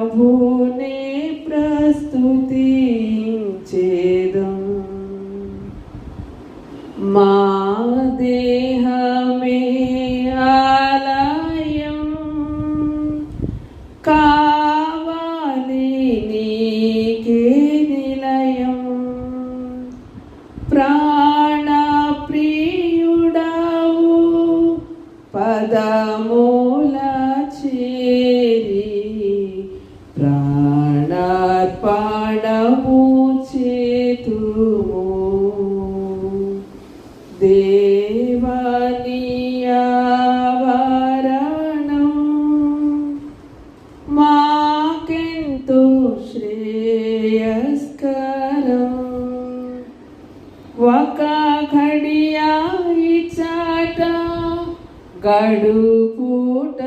ప్రభునే ప్రస్తుతించేదం. మా దేహమే ఆలయం కావాలి నీకే నిలయం. ప్రాణప్రియుడవు పదమూల చేరి ప్రాణార్పణము చేతుము. దేవాని ఆవరణం మాకెంతో శ్రేయస్కరం. ఒక ఘడియ ఇచ్చట గడుపుట